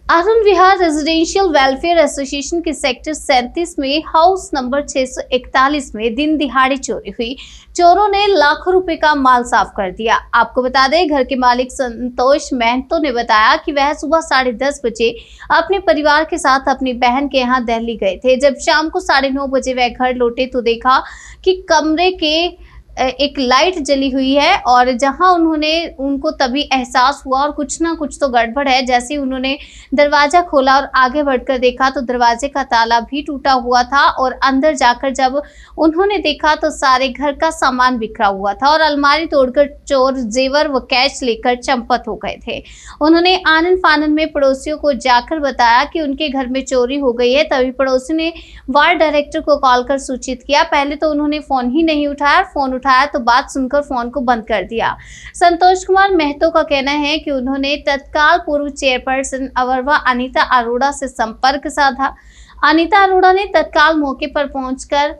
अरुण विहार residential welfare association के sector 37 में house number 641 में दिन दिहाड़ी चोरी हुई। चोरों ने लाखों रुपए का माल साफ कर दिया। आपको बता दें, घर के मालिक संतोष महतो ने बताया कि वह सुबह 10:30 बजे अपने परिवार के साथ अपनी बहन के यहाँ दिल्ली गए थे। जब शाम को 9:30 बजे वह घर लौटे तो देखा कि कमरे के एक लाइट जली हुई है और जहां उनको तभी एहसास हुआ और कुछ ना कुछ तो गड़बड़ है। जैसे ही उन्होंने दरवाजा खोला और आगे बढ़कर देखा तो दरवाजे का ताला भी टूटा हुआ था और अंदर जाकर जब उन्होंने देखा तो सारे घर का सामान बिखरा हुआ था और अलमारी तोड़कर चोर जेवर व कैश लेकर चंपत हो गए थे। उन्होंने आनन फानन में पड़ोसियों को जाकर बताया कि उनके घर में चोरी हो गई है। तभी पड़ोसी ने वार्ड डायरेक्टर को कॉल कर सूचित किया। पहले तो उन्होंने फोन ही नहीं उठाया, फोन उठाया तो बात सुनकर फोन को बंद कर दिया। संतोष कुमार महतो का कहना है कि उन्होंने तत्काल पूर्व चेयरपर्सन अवरवा अनीता अरोड़ा से संपर्क साधा। अनीता अरोड़ा ने तत्काल मौके पर पहुंचकर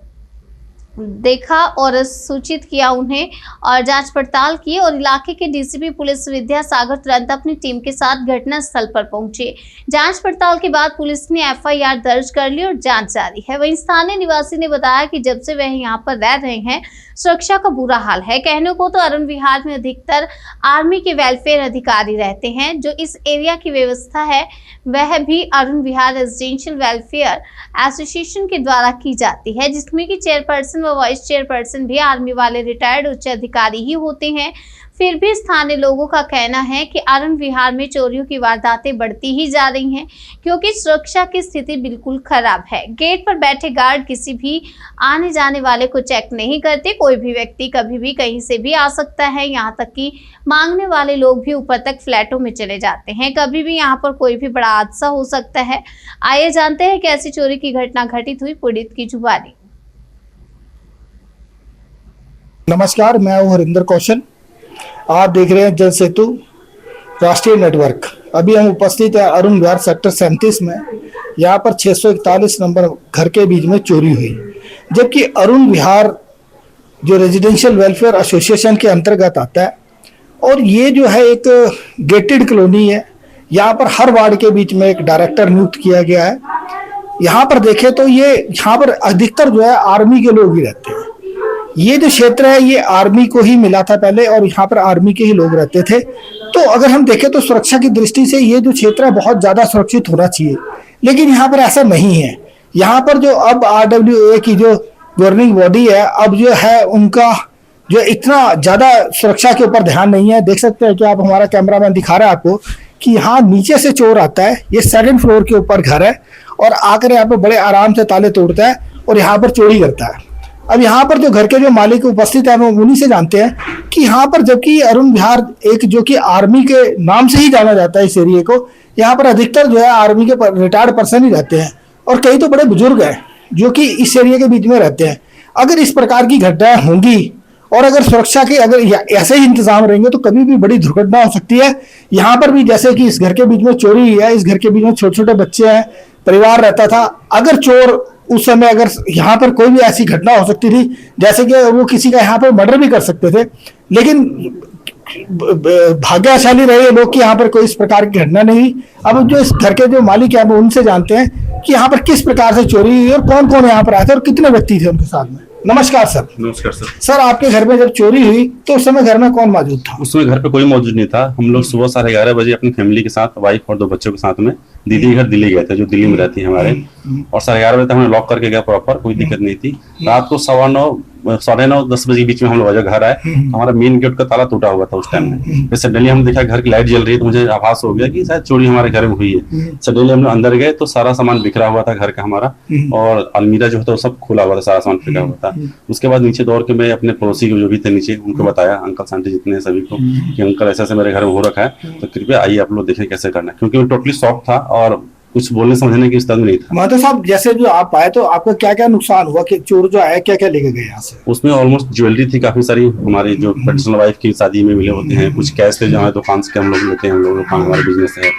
देखा और सूचित किया उन्हें और जांच पड़ताल की और इलाके के डीसीपी पुलिस विद्यासागर तुरंत अपनी टीम के साथ घटना स्थल पर पहुंचे। जांच पड़ताल के बाद पुलिस ने एफआईआर दर्ज कर ली और जांच जारी है। वहीं स्थानीय निवासी ने बताया कि जब से वह यहां पर रह रहे हैं सुरक्षा का बुरा हाल है। कहने को तो अरुण विहार में अधिकतर आर्मी के वेलफेयर अधिकारी रहते हैं। जो इस एरिया की व्यवस्था है वह भी अरुण विहार रेजिडेंशियल वेलफेयर एसोसिएशन के द्वारा की जाती है, जिसमें कि चेयरपर्सन व वाइस चेयरपर्सन भी आर्मी वाले रिटायर्ड उच्च अधिकारी ही होते हैं। फिर भी स्थानीय लोगों का कहना है कि अरुण विहार में चोरियों की वारदातें बढ़ती ही जा रही हैं क्योंकि सुरक्षा की स्थिति बिल्कुल खराब है। गेट पर बैठे गार्ड किसी भी आने जाने वाले को चेक नहीं करते। कोई भी व्यक्ति कभी भी कहीं से भी आ सकता है। यहाँ तक कि मांगने वाले लोग भी ऊपर तक फ्लैटों में चले जाते हैं। कभी भी यहाँ पर कोई भी बड़ा हादसा हो सकता है। आइए जानते हैं कैसी चोरी की घटना घटित हुई पीड़ित की जुबानी। नमस्कार, मैं हूं हरिंदर कौशल। आप देख रहे हैं जल सेतु राष्ट्रीय नेटवर्क। अभी हम उपस्थित हैं अरुण विहार सेक्टर 37 में। यहाँ पर 641 नंबर घर के बीच में चोरी हुई, जबकि अरुण विहार जो रेजिडेंशियल वेलफेयर एसोसिएशन के अंतर्गत आता है और ये जो है एक गेटेड कॉलोनी है। यहाँ पर हर वार्ड के बीच में एक डायरेक्टर नियुक्त किया गया है। यहाँ पर देखें तो ये यहाँ पर अधिकतर जो है आर्मी के लोग ही रहते हैं। ये जो क्षेत्र है ये आर्मी को ही मिला था पहले और यहाँ पर आर्मी के ही लोग रहते थे। तो अगर हम देखें तो सुरक्षा की दृष्टि से ये जो क्षेत्र है बहुत ज़्यादा सुरक्षित होना चाहिए, लेकिन यहाँ पर ऐसा नहीं है। यहाँ पर जो अब RWA की जो गवर्निंग बॉडी है, अब जो है उनका जो इतना ज़्यादा सुरक्षा के ऊपर ध्यान नहीं है। देख सकते हैं कि आप, हमारा कैमरामैन दिखा रहा है आपको कि यहाँ नीचे से चोर आता है। ये 2nd फ्लोर के ऊपर घर है और आकर यहाँ पर बड़े आराम से ताले तोड़ता है और यहाँ पर चोरी करता है। अब यहाँ पर जो घर के जो मालिक उपस्थित है वो उन्हीं से जानते हैं कि यहाँ पर, जबकि अरुण विहार एक जो कि आर्मी के नाम से ही जाना जाता है इस एरिया को, यहाँ पर अधिकतर जो है आर्मी के रिटायर्ड पर्सन ही रहते हैं और कई तो बड़े बुजुर्ग हैं जो कि इस एरिया के बीच में रहते हैं। अगर इस प्रकार की घटनाएं होंगी और अगर सुरक्षा के अगर ऐसे ही इंतजाम रहेंगे तो कभी भी बड़ी दुर्घटना हो सकती है। यहाँ पर भी जैसे कि इस घर के बीच में चोरी हुई है, इस घर के बीच में छोटे छोटे बच्चे हैं, परिवार रहता था। अगर चोर उस समय, अगर यहाँ पर कोई भी ऐसी घटना हो सकती थी जैसे कि वो किसी का यहाँ पर मर्डर भी कर सकते थे, लेकिन भाग्यशाली रहे लोग कि यहाँ पर कोई इस प्रकार की घटना नहीं हुई। अब जो इस घर के जो मालिक हैं वो उनसे जानते हैं कि यहाँ पर किस प्रकार से चोरी हुई और कौन कौन यहाँ पर आए थे और कितने व्यक्ति थे उनके साथ में। नमस्कार सर। नमस्कार सर। सर, आपके घर में जब चोरी हुई तो उस समय घर में कौन मौजूद था? उस समय घर पे कोई मौजूद नहीं था। हम लोग सुबह 11:30 बजे अपनी फैमिली के साथ, वाइफ और 2 बच्चों के साथ में दीदी के घर दिल्ली गए थे, जो दिल्ली में रहती है हमारे। और 11:30 बजे तक हमने लॉक करके गया प्रॉपर, कोई दिक्कत नहीं थी। रात को 9:15, 9:30, 10 बजे के बीच में हम लोग घर आए। हमारा मेन गेट का ताला टूटा हुआ था उस टाइम में। फिर सडनली हम देखा घर की लाइट जल रही है तो मुझे आभास हो गया कि शायद चोरी हमारे घर में हुई है। सडनली हम लोग अंदर गए तो सारा सामान बिखरा हुआ था घर का हमारा, और अलमीरा जो था वो सब खुला हुआ था, सारा सामान बिखरा हुआ था। उसके बाद नीचे दौड़ के मैं अपने पड़ोसी जो भी थे नीचे, उनको बताया, अंकल आंटी जितने सभी को, कि अंकल ऐसे ऐसे मेरे घर में हो रखा है, तो कृपया आइए आप लोग देखें कैसे करना है। क्योंकि वो टोटली शॉक था और कुछ बोलने समझने की उस्ताद नहीं था। महतो साहब, जैसे जो आप आए तो आपका क्या क्या नुकसान हुआ कि चोर जो आया क्या क्या लेके गए यहाँ से? उसमें ऑलमोस्ट ज्वेलरी थी काफी सारी, हमारी जो ट्रेडिशनल वाइफ की शादी में मिले होते हैं, कुछ कैश थे जो हमारे दुकान से हम लोग लेते हैं, हम लोग दुकान हमारा बिजनेस है,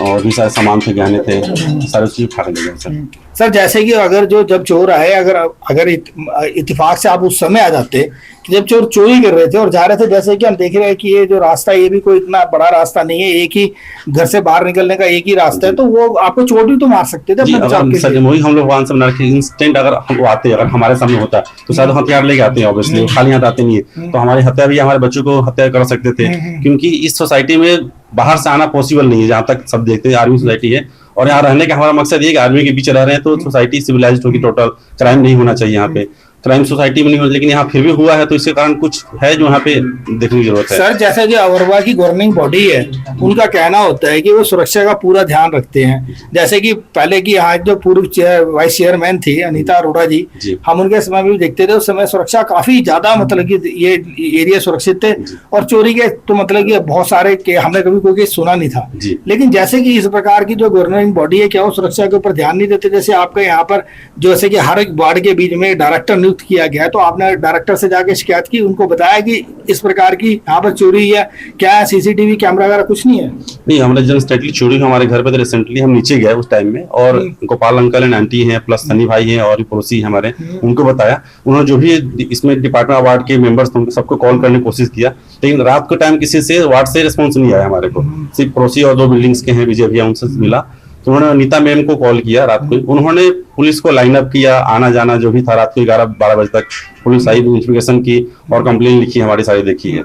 और भी सारे सामान थे, गहने थे, सारी चीज उठा के ले गए सर। सर जैसे कि अगर जब चोर आए, अगर इत्तेफाक से आप उस समय आ जाते कि जब चोर चोरी कर रहे थे और जा रहे थे, जैसे कि हम देख रहे हैं कि ये जो रास्ता है ये भी कोई इतना बड़ा रास्ता नहीं है, एक ही घर से बाहर निकलने का एक ही रास्ता है, तो वो आपको चोट भी तो मार सकते थे जी, अपने बचाव के सर लिए। वही हम लोग वहां से बना के इंस्टेंट अगर हम आते, अगर हमारे सामने होता तो शायद हथियार लेके आते हैं, ऑब्वियसली खाली हाथ आते नहीं है, तो हमारी हत्या भी हमारे बच्चों को हत्या कर सकते थे, क्योंकि इस सोसाइटी में बाहर से आना पॉसिबल नहीं है, जहाँ तक सब देखते हैं आर्मी सोसाइटी है, और यहाँ रहने का हमारा मकसद ये कि आर्मी के बीच रह रहे हैं तो सोसाइटी सिविलाइज्ड होगी, टोटल क्राइम नहीं होना चाहिए यहाँ पे, क्राइम सोसाइटी में नहीं होता, लेकिन यहाँ फिर भी हुआ है, तो इसके कारण कुछ है जो यहाँ पे देखने की जरूरत है। सर जैसे जो अवरवा की गवर्निंग बॉडी है, उनका कहना होता है कि वो सुरक्षा का पूरा ध्यान रखते हैं, जैसे कि पहले की यहाँ जो पूर्व वाइस चेयरमैन थी अनीता अरोड़ा जी, हम उनके समय में भी देखते थे, उस समय सुरक्षा काफी ज्यादा, मतलब कि ये एरिया सुरक्षित थे, और चोरी के तो मतलब कि बहुत सारे के हमने कभी कोई केस सुना नहीं था। लेकिन जैसे कि इस प्रकार की जो गवर्निंग बॉडी है, क्या वो सुरक्षा के ऊपर ध्यान नहीं देते? जैसे आपका यहाँ पर जैसे कि हर एक वार्ड के बीच में डायरेक्टर नियुक्त किया गया, तो आपने डायरेक्टर से जाके शिकायत की, उनको बताया कि इस प्रकार की यहाँ पर चोरी है, क्या सीसीटीवी कैमरा वगैरह कुछ नहीं है? नहीं, हमारे जब स्टेटली चोरी हमारे घर पे, तो रिसेंटली हम नीचे गए उस टाइम में, और गोपाल अंकल एंड आंटी हैं, प्लस सनी भाई हैं, और पड़ोसी हमारे, उनको बताया, उन्होंने जो भी इसमें डिपार्टमेंट वार्ड के मेंबर्स थे सबको कॉल करने की कोशिश किया, लेकिन रात के टाइम किसी से वार्ड से रिस्पॉन्स नहीं आया हमारे को, सिर्फ पड़ोसी और 2 बिल्डिंग्स के हैं विजय भैया, उनसे मिला, तो उन्होंने अनीता मैम को कॉल किया रात को, उन्होंने पुलिस को लाइन अप किया, आना जाना जो भी था, रात को 11-12 बजे तक पुलिस आई, इन्वेस्टिगेशन की और कंप्लेन लिखी, हमारी सारी देखी है।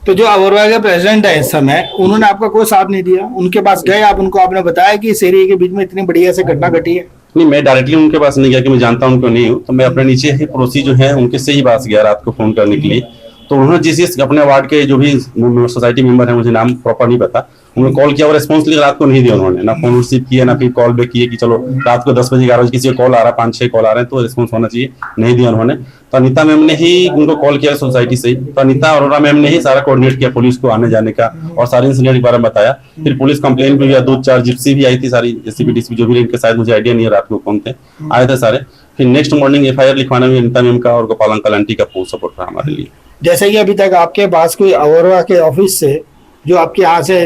तो जो अवरवा के प्रेसिडेंट है इस समय, उन्होंने आपका कोई साथ नहीं दिया? उनके पास गए आप, उनको आपने बताया कि इस एरिया के बीच में इतनी बढ़िया से घटना घटी है? नहीं, मैं डायरेक्टली उनके पास नहीं गया कि मैं जानता हूं उनको नहीं हूं, तो मैं अपने नीचे ही पड़ोसी जो है उनके से ही पास गया रात को फोन करने के लिए, तो उन्होंने जिस अपने वार्ड के जो भी सोसाइटी मेंबर है, मुझे नाम प्रॉपर नहीं पता, उन्होंने कॉल किया और रेस्पॉन्स लिया, रात को नहीं दिया उन्होंने, ना फोन रिसीव किया, ना फिर कॉल बैक किए कि चलो रात को 10 बजे 11 बजे किसी का कॉल आ रहा है, 5-6 कॉल आ रहे हैं तो रिस्पॉन्स होना चाहिए, नहीं दिया उन्होंने। तो अनीता मैम ने ही उनको कॉल किया सोसाइटी से, तो अनीता अरोड़ा मैम ने ही सारा कोऑर्डिनेट किया पुलिस को आने जाने का, और सारे इंसिडेंट के बारे में बताया, फिर पुलिस कंप्लेन भी हुआ, 2-4 जिप्सी भी आई थी, सारी एससीपी डीसीपी जो भी इनके, शायद मुझे आइडिया नहीं है रात को कौन थे, आए थे सारे, फिर नेक्स्ट मॉर्निंग एफआईआर लिखवाने में अनीता मैम का और गोपाल अंकल आंटी का फुल सपोर्ट रहा हमारे लिए। जैसे कि अभी तक आपके पास कोई अवरवा के ऑफिस से जो आपके यहाँ से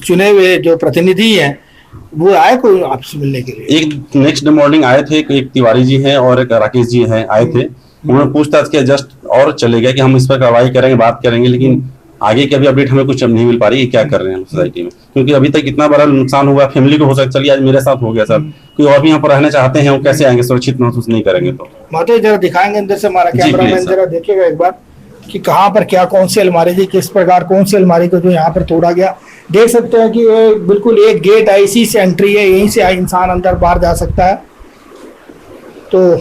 चुने हुए जो प्रतिनिधि हैं, वो आए कोई आपसे मिलने के लिए? एक नेक्स्ट डे मॉर्निंग आए थे, एक तिवारी जी हैं और एक राकेश जी हैं, आए थे, उन्होंने पूछताछ किया जस्ट और चले गए कि हम इस पर कार्रवाई करेंगे, बात करेंगे, लेकिन आगे की अभी अपडेट हमें कुछ नहीं मिल पा रही है, क्या कर रहे हैं सोसाइटी में, क्योंकि अभी तक इतना बड़ा नुकसान हुआ फैमिली को, हो सकता चलिए आज मेरे साथ हो गया सर, कोई और भी यहाँ पर रहना चाहते हैं, वो कैसे आएंगे, सुरक्षित महसूस नहीं करेंगे। तो मातो जरा दिखाएंगे अंदर से, हमारा कैमरामैन जरा देखिएगा एक बार कि कहाँ पर क्या, कौन सी अलमारी थी, किस प्रकार कौन सी अलमारी को जो यहाँ पर तोड़ा गया। देख सकते हैं कि ये बिल्कुल एक गेट है, इसी से एंट्री है, यहीं से इंसान अंदर बाहर जा सकता है। तो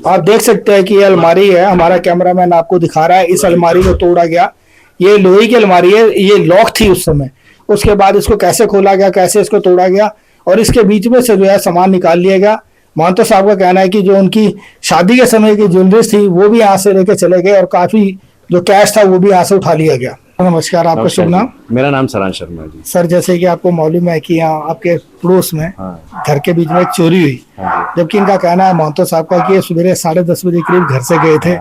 आप देख सकते हैं कि ये अलमारी है, हमारा कैमरामैन आपको दिखा रहा है, इस अलमारी को तोड़ा गया, ये लोहे की अलमारी है, ये लॉक थी उस समय, उसके बाद इसको कैसे खोला गया, कैसे इसको तोड़ा गया, और इसके बीच में से जो है सामान निकाल लिया गया। महतो साहब का कहना है कि जो उनकी शादी के समय की ज्वेलरीज थी वो भी यहाँ से लेके चले गए, और काफी जो कैश था वो भी यहाँ से उठा लिया गया। नमस्कार, आपका शुभ नाम? मेरा नाम सरांश शर्मा जी। सर जैसे कि आपको मालूम है कि यहाँ आपके पड़ोस में घर के बीच में एक चोरी हुई, जबकि इनका कहना है महतो साहब का कि ये सवेरे 10:30 बजे करीब घर से गए थे,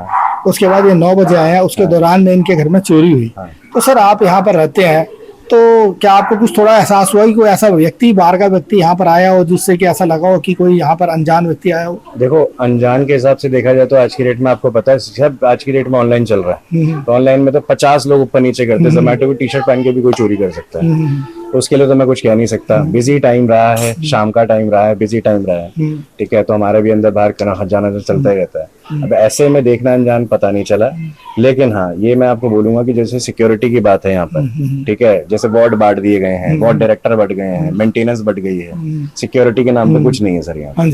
उसके बाद ये 9 बजे आए हैं, उसके दौरान में इनके घर में चोरी हुई। तो सर आप यहाँ पर रहते हैं, तो क्या आपको कुछ थोड़ा एहसास हुआ कि कोई ऐसा व्यक्ति, बाहर का व्यक्ति यहाँ पर आया हो जिससे कि ऐसा लगा हो कि कोई यहाँ पर अनजान व्यक्ति आया हो? देखो, अनजान के हिसाब से देखा जाए तो आज की डेट में आपको पता है सब आज की डेट में ऑनलाइन चल रहा है, तो ऑनलाइन में तो 50 लोग ऊपर नीचे करते हैं, जोमेटो की टी-शर्ट पहन के भी कोई चोरी कर सकता है, तो उसके लिए तो मैं कुछ कह नहीं सकता। बिजी टाइम रहा है, शाम का टाइम रहा है, बिजी टाइम रहा है, ठीक है, तो हमारा भी अंदर बाहर करना जाना तो चलता ही रहता है। अब ऐसे में देखना अनजान पता नहीं चला, लेकिन हाँ ये मैं आपको बोलूंगा कि जैसे सिक्योरिटी की बात है यहाँ पर, ठीक है, जैसे वार्ड बांट दिए गए हैं, वार्ड डायरेक्टर बढ़ गए हैं, मेंटेनेंस बढ़ गई है, सिक्योरिटी के नाम पे कुछ नहीं है सर यहाँ।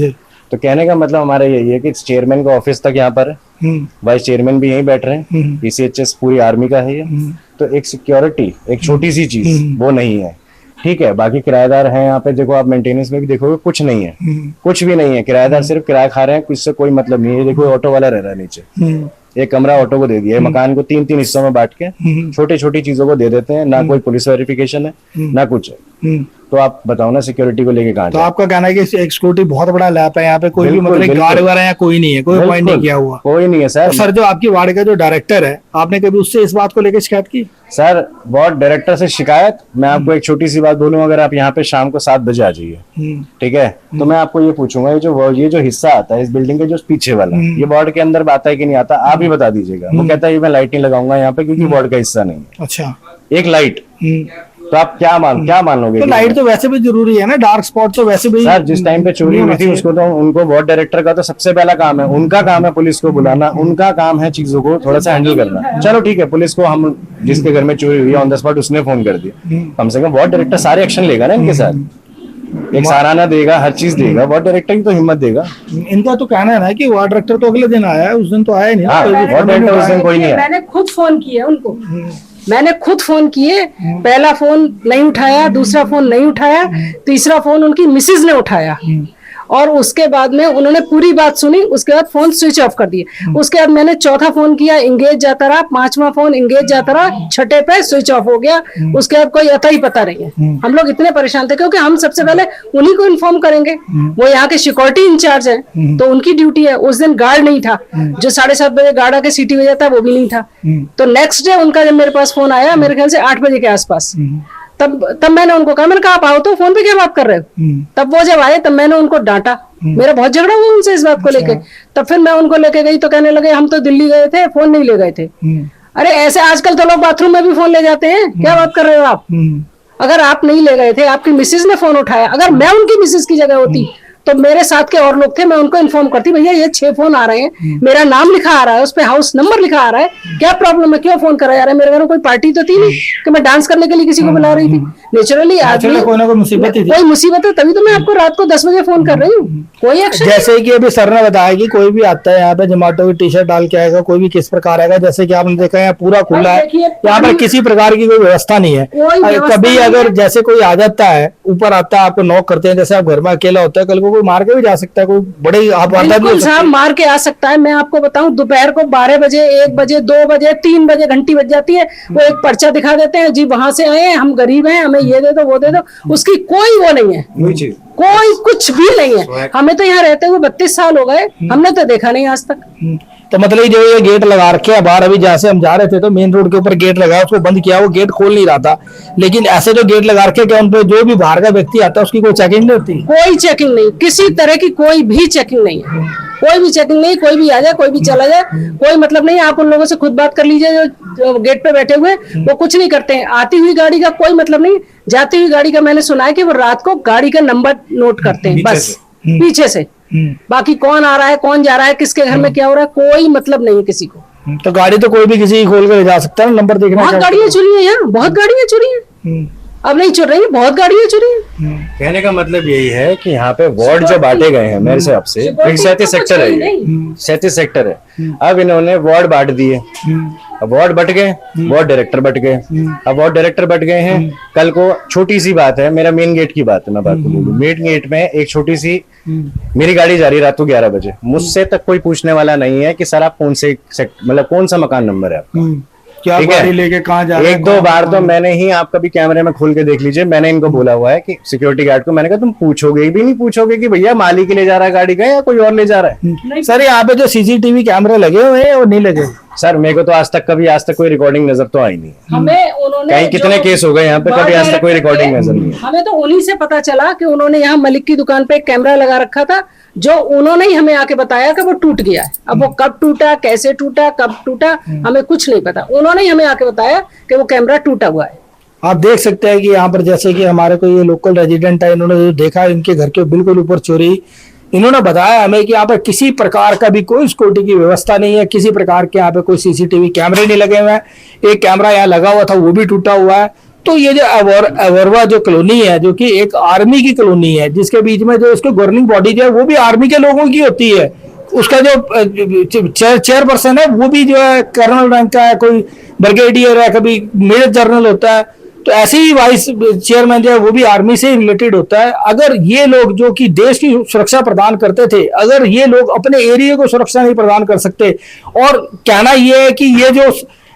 तो कहने का मतलब हमारा यही है कि चेयरमैन का ऑफिस तक यहाँ पर है, वाइस चेयरमैन भी यहीं बैठ रहे हैं, पीसीएचएस पूरी आर्मी का है ये, तो एक सिक्योरिटी, एक छोटी सी चीज वो नहीं है, ठीक है। बाकी किराएदार हैं यहाँ पे, देखो आप मेंटेनेंस में भी देखोगे कुछ नहीं है, कुछ भी नहीं है, किराएदार सिर्फ किराया खा रहे हैं, इससे कोई मतलब नहीं है। देखो ऑटो वाला रह रहा है नीचे, एक कमरा ऑटो को दे दिया, मकान को 3-3 हिस्सों में बांट के छोटी छोटी चीजों को दे देते हैं, ना कोई पुलिस वेरिफिकेशन है ना कुछ है। तो आप बताओ ना सिक्योरिटी को लेके कहाँ तो आपका कहना है कि एक सिक्योरिटी बहुत बड़ा लैप है यहाँ पे, कोई भी मतलब गार्ड वगैरह या कोई नहीं है, कोई पॉइंट नहीं किया हुआ, कोई नहीं है सर। तो सर जो आपकी वार्ड का जो डायरेक्टर है, आपने कभी उससे इस बात को लेकर शिकायत की? सर वार्ड डायरेक्टर से शिकायत, मैं आपको एक छोटी सी बात बोलूं, अगर आप यहाँ पे शाम को 7 बजे आ जाइए, ठीक है, तो मैं आपको ये पूछूंगा, ये जो हिस्सा आता है इस बिल्डिंग के जो पीछे वाला, ये वार्ड के अंदर आता है कि नहीं आता, आप ही बता दीजिएगा। वो कहता है मैं लाइट नहीं लगाऊंगा यहाँ पे क्योंकि वार्ड का हिस्सा नहीं है। अच्छा, एक लाइट, तो आप क्या मान लोगे? तो लाइट तो वैसे भी जरूरी है ना, डार्क स्पॉट तो वैसे भी। सर जिस टाइम पे चोरी हुई थी उसको तो उनको वार्ड डायरेक्टर का तो सबसे पहला काम है, उनका काम है पुलिस को बुलाना, उनका काम है चीजों को थोड़ा सा हैंडल करना। चलो ठीक है, पुलिस को हम जिसके घर में चोरी हुई ऑन द स्पॉट उसने फोन कर दिया, कम से कम वार्ड डायरेक्टर सारे एक्शन लेगा ना इनके साथ, एक सराहना देगा, हर चीज देगा, वार्ड डायरेक्टर की तो हिम्मत देगा। इनका तो कहना है ना कि वार्ड डायरेक्टर तो अगले दिन आया है, उस दिन तो आया नहीं। वार्ड डायरेक्टर उस दिन कोई नहीं आया। मैंने खुद फोन किया उनको, मैंने खुद फोन किए, पहला फोन नहीं उठाया, दूसरा फोन नहीं उठाया, तीसरा फोन उनकी मिसेज ने उठाया, और उसके बाद में उन्होंने पूरी बात सुनी, उसके बाद फोन स्विच ऑफ कर दिए। उसके बाद मैंने चौथा फोन किया, इंगेज जाता रहा, 5वां फोन इंगेज जाता रहा, छठे पे स्विच ऑफ हो गया। उसके बाद कोई अता ही पता नहीं है। हम लोग इतने परेशान थे क्योंकि हम सबसे पहले उन्हीं को इन्फॉर्म करेंगे, वो यहाँ के सिक्योरिटी इंचार्ज है, तो उनकी ड्यूटी है। उस दिन गार्ड नहीं था, जो 7:30 बजे गार्ड आके सीटी बजा था वो भी नहीं था। तो नेक्स्ट डे उनका जब मेरे पास फोन आया, मेरे ख्याल से 8 बजे के आसपास, तब मैंने उनको कहा, मैंने कहा आप आओ तो फोन पे क्या बात कर रहे हो। तब वो जब आए तब मैंने उनको डांटा, मेरा बहुत झगड़ा हुआ उनसे इस बात को लेके। तब फिर मैं उनको लेके गई तो कहने लगे हम तो दिल्ली गए थे, फोन नहीं ले गए थे। अरे ऐसे आजकल तो लोग बाथरूम में भी फोन ले जाते हैं, क्या बात कर रहे हो आप। अगर आप नहीं ले गए थे, आपकी मिसेज ने फोन उठाया, अगर मैं उनकी मिसेज की जगह होती तो मेरे साथ के और लोग थे, मैं उनको इन्फॉर्म करती, भैया ये 6 फोन आ रहे हैं, मेरा नाम लिखा आ रहा है, उस पे हाउस नंबर लिखा आ रहा है, क्या प्रॉब्लम है, क्यों फोन करा जा रहा है। मेरे घर में कोई पार्टी तो थी नहीं कि मैं डांस करने के लिए किसी को बुला रही थी। नेचुरली आदमी कोई ना कोई मुसीबत ही थी, कोई मुसीबत है, तभी तो मैं आपको रात को 10 बजे फोन कर रही हूँ। कोई एक्शन, जैसे कि अभी सर ने बताया कि कोई भी आता है यहाँ पे जोमेटो की टी-शर्ट डाल के आएगा, कोई भी किस प्रकार आएगा, जैसे कि आपने देखा है पूरा खुला है, यहाँ पर किसी प्रकार की कोई व्यवस्था नहीं है। कभी अगर जैसे कोई आ जाता है, ऊपर आता है, आपको नॉक करते हैं, जैसे आप घर में अकेला होता है, कल को कोई मार के भी जा सकता है, कोई बड़ी आप मार के आ सकता है। मैं आपको बताऊं, दोपहर को 12 बजे, 1 बजे, 2 बजे, 3 बजे घंटी बज जाती है, वो एक पर्चा दिखा देते हैं, जी वहां से आए हैं, हम गरीब हैं, हमें ये दे दो वो दे दो, उसकी कोई वो नहीं है, कोई कुछ भी नहीं है। हमें तो यहाँ रहते हुए 32 साल हो गए, हमने तो देखा नहीं आज तक। तो मतलब जो ये गेट लगा रखे हैं बाहर, अभी जैसे हम जा रहे थे तो मेन रोड के ऊपर गेट लगा, उसको बंद किया, वो गेट खोल नहीं रहा था, लेकिन ऐसे जो गेट लगा रखे क्या उन पे जो भी बाहर का व्यक्ति आता है उसकी कोई चेकिंग नहीं होती? कोई चेकिंग नहीं, किसी तरह की कोई भी चेकिंग नहीं है, कोई भी चेकिंग नहीं, कोई भी आ जाए, कोई भी चला जाए, कोई मतलब नहीं। आप उन लोगों से खुद बात कर लीजिए जो गेट पे बैठे हुए, वो कुछ नहीं करते हैं। आती हुई गाड़ी का कोई मतलब नहीं, जाती हुई गाड़ी का मैंने सुना है कि वो रात को गाड़ी का नंबर नोट करते हैं, बस पीछे से। बाकी कौन आ रहा है, कौन जा रहा है, किसके घर में क्या हो रहा है, कोई मतलब नहीं है किसी को। तो गाड़ी तो कोई भी किसी की खोल कर ले जा सकता है, नंबर देखना। बहुत गाड़ियां चुरी है यहाँ, बहुत गाड़ियां चुरी है, अब नहीं चुर रही, बहुत गाड़ियां चुरी है। कहने का मतलब यही है कि यहाँ पे वार्ड जो बांटे गए हैं मेरे हिसाब से, 37 सेक्टर है, 37 सेक्टर है, अब इन्होंने वार्ड बांट दिए, अब वार्ड बट गए, वार्ड डायरेक्टर बट गए, अब वार्ड डायरेक्टर बट गए हैं। कल को छोटी सी बात है, मेरा मेन गेट की बात है, मैं बात को बोलूं, मेन गेट में एक छोटी सी मेरी गाड़ी जा रही है रात को 11 बजे, मुझसे तक कोई पूछने वाला नहीं है कि सर आप कौन से मतलब कौन सा मकान नंबर है आपका, क्या गाड़ी लेके कहाँ जा रहे हैं। 1-2 बार तो मैंने ही, आप कभी कैमरे में खोल के देख लीजिए, मैंने इनको बोला हुआ है कि सिक्योरिटी गार्ड को, मैंने कहा तुम पूछोगे भी नहीं, पूछोगे कि भैया मालिक ले जा रहा है गाड़ी का या कोई और ले जा रहा है। सर यहाँ पे जो सीसीटीवी कैमरे लगे हुए हैं वो नहीं लगे? सर मेरे को तो आज तक कोई रिकॉर्डिंग नजर तो आई नहीं है। हमें उन्होंने कहीं कितने केस हो गए यहाँ पे, कभी आज तक कोई रिकॉर्डिंग नजर नहीं है। हमें तो उन्हीं से पता चला कि उन्होंने यहाँ मलिक की दुकान पे एक कैमरा लगा रखा था, जो उन्होंने ही हमें आके बताया कि वो टूट गया है। अब वो कब टूटा, कैसे टूटा, कब टूटा, हमें कुछ नहीं पता, उन्होंने ही हमें आके बताया कि वो कैमरा टूटा हुआ है। आप देख सकते हैं कि यहाँ पर जैसे कि हमारे को ये लोकल रेजिडेंट है, इन्होंने जो देखा इनके घर के बिल्कुल ऊपर चोरी, इन्होंने बताया हमें कि यहाँ पर किसी प्रकार का भी कोई सिक्योरिटी की व्यवस्था नहीं है, किसी प्रकार के यहाँ पे कोई सीसीटीवी कैमरे नहीं लगे हुए हैं, एक कैमरा यहाँ लगा हुआ था वो भी टूटा हुआ है। तो ये जो अवरवा जो कॉलोनी है, जो कि एक आर्मी की कॉलोनी है, जिसके बीच में जो इसको गवर्निंग बॉडी जो है वो भी आर्मी के लोगों की होती है, उसका जो चेयरपर्सन है वो भी जो है कर्नल रैंक का है, कोई ब्रिगेडियर है, कभी मेजर जनरल होता है। तो ऐसे ही वाइस चेयरमैन जो है वो भी आर्मी से रिलेटेड होता है। अगर ये लोग जो कि देश की सुरक्षा प्रदान करते थे, अगर ये लोग अपने एरिया को सुरक्षा नहीं प्रदान कर सकते, और कहना ये है कि ये जो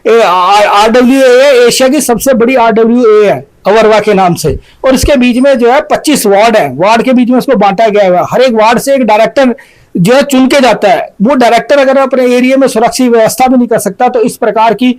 RWA है, एशिया की सबसे बड़ी RWA है अवरवा के नाम से, और इसके बीच में जो है 25 वार्ड है, वार्ड के बीच में उसको बांटा गया है। हर एक वार्ड से एक डायरेक्टर जो है चुन के जाता है। वो डायरेक्टर अगर अपने एरिया में सुरक्षा व्यवस्था भी नहीं कर सकता, तो इस प्रकार की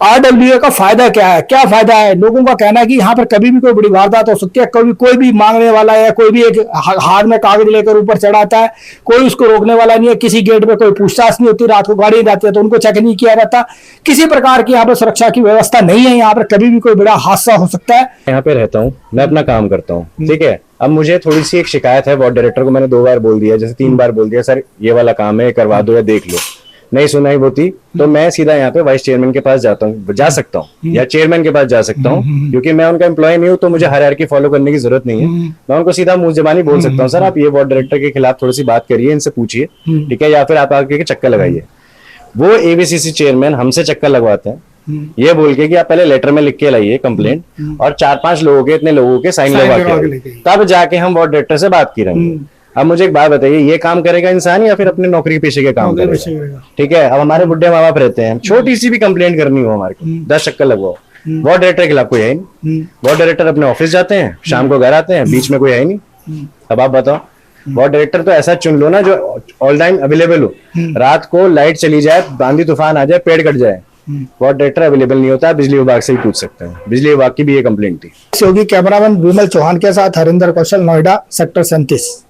RWA का फायदा क्या है? क्या फायदा है? लोगों का कहना है कि यहाँ पर कभी भी कोई बड़ी वारदात हो सकती है, कभी कोई भी मांगने वाला या कोई भी एक हाथ में कागज लेकर ऊपर चढ़ाता है, कोई उसको रोकने वाला नहीं है, किसी गेट पे कोई पूछताछ नहीं होती, रात को गाड़ी जाती है तो उनको चेक नहीं किया जाता, किसी प्रकार की यहाँ पर सुरक्षा की व्यवस्था नहीं है। यहाँ पर कभी भी कोई बड़ा हादसा हो सकता है। यहाँ पे रहता हूँ, मैं अपना काम करता हूँ, ठीक है। अब मुझे थोड़ी सी एक शिकायत है, वार्ड डायरेक्टर को मैंने 2 बार बोल दिया, जैसे 3 बार बोल दिया, सर ये वाला काम है करवा दो या देख लो, नहीं सुनाई होती तो मैं सीधा यहाँ पे वाइस चेयरमैन के पास जाता हूँ, जा सकता हूँ, या चेयरमैन के पास जा सकता हूँ, क्योंकि मैं उनका एम्प्लॉय नहीं हूँ, तो मुझे हायरार्की फॉलो करने की जरूरत नहीं है। मैं उनको सीधा मुंह जबानी बोल सकता हूँ, सर आप ये वार्ड डायरेक्टर के खिलाफ थोड़ी सी बात करिए, इनसे पूछिए, ठीक है, या फिर आप आके चक्कर लगाइए। वो ABCC चेयरमैन हमसे चक्कर लगवाते हैं ये बोल के कि आप पहले लेटर में लिख के लाइए कंप्लेंट, और 4-5 लोगों के, इतने लोगों के साइन लगवा के, तब जाके हम वार्ड डायरेक्टर से बात करेंगे। अब मुझे एक बात बताइए, ये काम करेगा इंसान या फिर अपने नौकरी पेशे के काम करेगा? ठीक है। अब हमारे बुढ़े माँ बाप रहते हैं, छोटी सी भी कंप्लेंट करनी हो हमारे को 10 चक्कर लगवाओ, वार्ड डायरेक्टर के खिलाफ कोई है नहीं। वार्ड डायरेक्टर अपने ऑफिस जाते हैं, शाम को घर आते हैं, बीच में कोई है नहीं। अब आप बताओ, वार्ड डायरेक्टर तो ऐसा चुन लो ना जो ऑल टाइम अवेलेबल हो, रात को लाइट चली जाए, आंधी तूफान आ जाए, पेड़ कट जाए, वार्ड डायरेक्टर अवेलेबल नहीं होता, बिजली विभाग से ही पूछ सकते हैं। बिजली विभाग की भी ये कंप्लेंट थी। सहयोगी कैमरामैन विमल चौहान के साथ हरिंदर कौशल, नोएडा, सेक्टर 37।